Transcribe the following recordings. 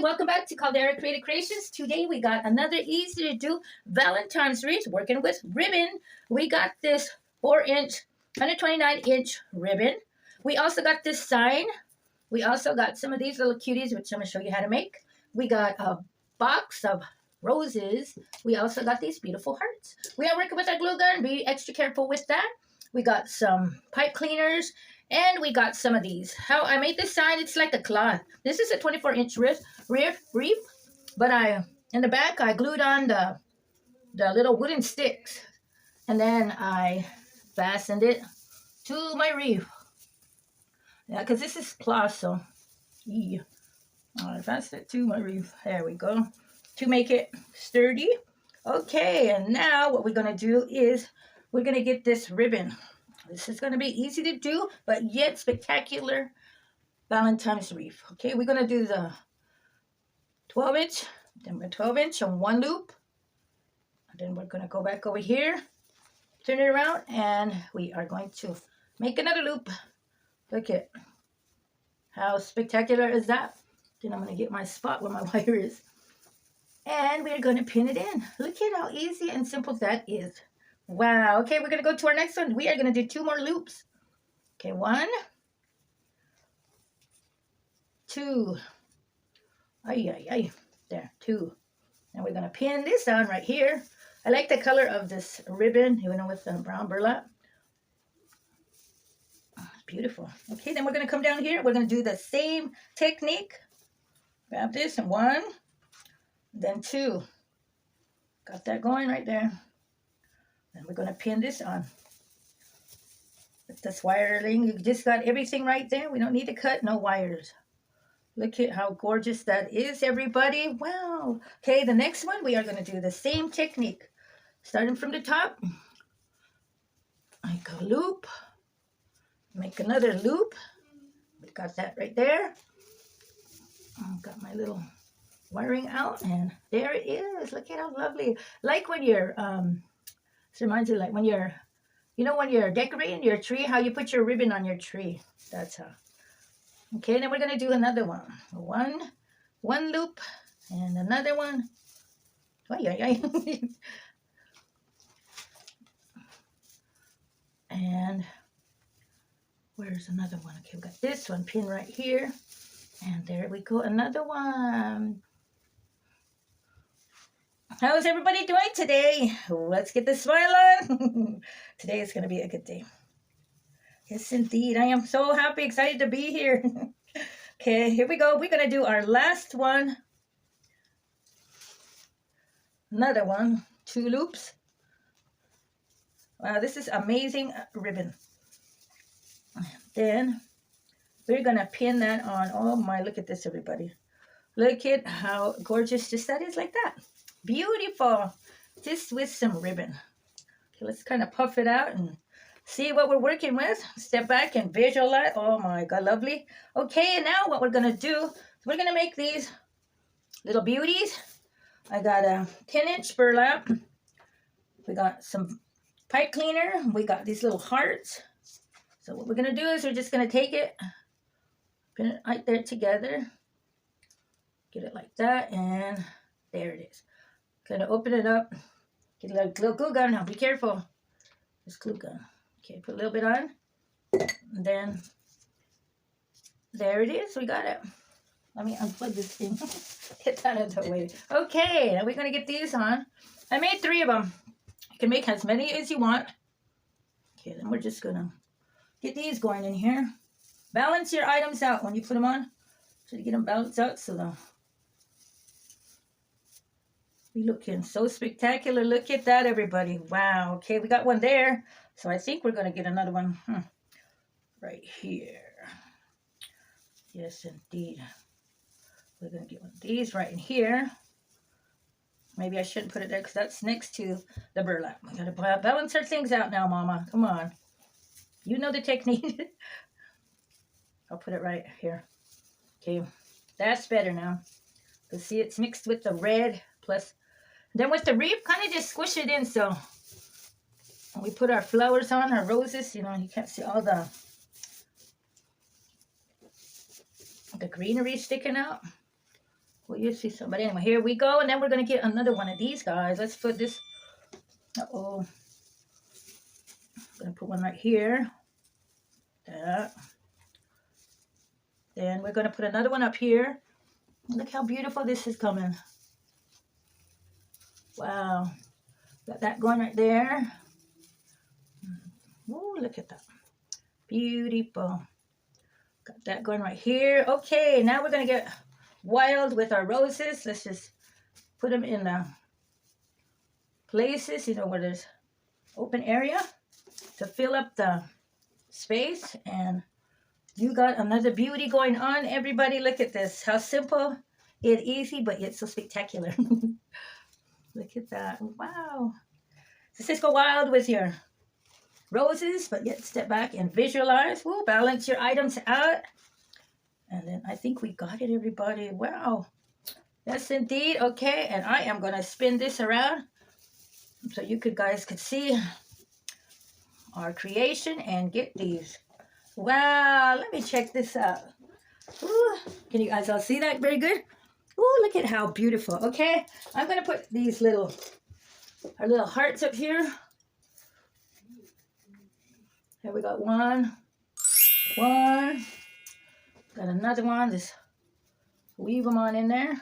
welcome back to Caldera Creative Creations. Today we got another easy to do Valentine's wreath working with ribbon. We got this 4-inch, 129-inch ribbon. We also got this sign. We also got some of these little cuties, which I'm going to show you how to make. We got a box of roses. We also got these beautiful hearts. We are working with our glue gun. Be extra careful with that. We got some pipe cleaners. And we got some of these. How I made this sign, it's like a cloth. This is a 24-inch wreath, but in the back, I glued on the little wooden sticks. And then I fastened it to my wreath. Yeah, because this is cloth, so yeah. I fastened it to my wreath. There we go. To make it sturdy. Okay, and now what we're going to do is we're going to get this ribbon. This is going to be easy to do, but yet spectacular Valentine's wreath. Okay, we're going to do the 12-inch, then we're 12-inch on one loop. And then we're going to go back over here, turn it around, and we are going to make another loop. Look at how spectacular is that. Then I'm going to get my spot where my wire is. And we're going to pin it in. Look at how easy and simple that is. Wow. Okay, we're going to go to our next one. We are going to do 2 more loops. Okay, 1, 2. There, 2. And we're going to pin this on right here. I like the color of this ribbon, even with the brown burlap. Oh, beautiful. Okay, then we're going to come down here. We're going to do the same technique. Grab this and 1, then 2. Got that going right there. And we're going to pin this on. With this wiring, you just got everything right there. We don't need to cut no wires. Look at how gorgeous that is, everybody. Wow. Okay, the next one, we are going to do the same technique. Starting from the top. Make a loop. Make another loop. We got that right there. I've got my little wiring out, and there it is. Look at how lovely. Like when you're... This reminds you like when you're, when you're decorating your tree, how you put your ribbon on your tree. That's how. Okay, then we're going to do another one. One loop and another one. And where's another one? Okay, we've got this one pinned right here. And there we go, another one. How's everybody doing today? Let's get the smile on. Today is going to be a good day. Yes, indeed. I am so happy, excited to be here. Okay, here we go. We're going to do our last one. Another one. 2 loops. Wow, this is amazing ribbon. Then we're going to pin that on. Oh my, look at this, everybody. Look at how gorgeous just that is like that. Beautiful. Just with some ribbon. Okay, let's kind of puff it out and see what we're working with. Step back and visualize. Oh my God, lovely. Okay, and now what we're going to do, we're going to make these little beauties. I got a 10-inch burlap. We got some pipe cleaner. We got these little hearts. So what we're going to do is we're just going to take it, pin it right there together. Get it like that, and there it is. Gonna open it up. Get a little glue gun now. Be careful. This glue gun. Okay, put a little bit on. And then there it is. We got it. Let me unplug this thing. Get that out of the way. Okay, now we're gonna get these on. I made 3 of them. You can make as many as you want. Okay, then we're just gonna get these going in here. Balance your items out when you put them on. So you get them balanced out so the looking so spectacular. Look at that, everybody. Wow. Okay, we got one there. So I think we're going to get another one right here. Yes, indeed. We're going to get one of these right in here. Maybe I shouldn't put it there because that's next to the burlap. We got to balance our things out now, Mama. Come on. You know the technique. I'll put it right here. Okay, that's better now. Because see, it's mixed with the red plus... Then with the wreath, kind of just squish it in so when we put our flowers on, our roses, you can't see all the greenery sticking out. Well, you see somebody. Anyway, here we go. And then we're going to get another one of these guys. Let's put this. Uh-oh. I'm going to put one right here. That. Then we're going to put another one up here. Look how beautiful this is coming. Wow. Got that going right there. Oh, look at that. Beautiful. Got that going right here. Okay, now we're going to get wild with our roses. Let's just put them in the places, you know, where there's open area to fill up the space. And you got another beauty going on. Everybody, look at this. How simple and easy, but yet so spectacular. Look at that. Wow. So just go wild with your roses, but yet step back and visualize. Woo, balance your items out. And then I think we got it, everybody. Wow. Yes, indeed. Okay, and I am going to spin this around so you guys could see our creation and get these. Wow, let me check this out. Ooh, can you guys all see that? Very good. Ooh, look at how beautiful. Okay, I'm going to put these our little hearts up here. Here we got one. Got another one. Just weave them on in there.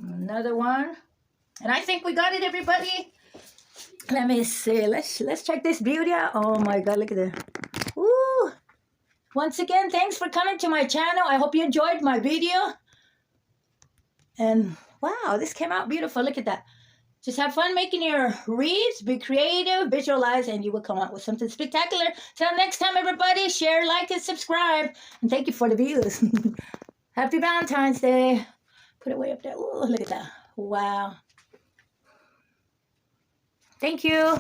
Another one. And I think we got it, everybody. Let me see. Let's check this beauty out. Oh my God, look at that. Woo! Once again, thanks for coming to my channel. I hope you enjoyed my video. And wow, this came out beautiful. Look at that. Just have fun making your wreaths. Be creative, visualize, and you will come out with something spectacular. Till next time, everybody, share, like, and subscribe. And thank you for the views. Happy Valentine's Day. Put it way up there. Ooh, look at that. Wow. Thank you.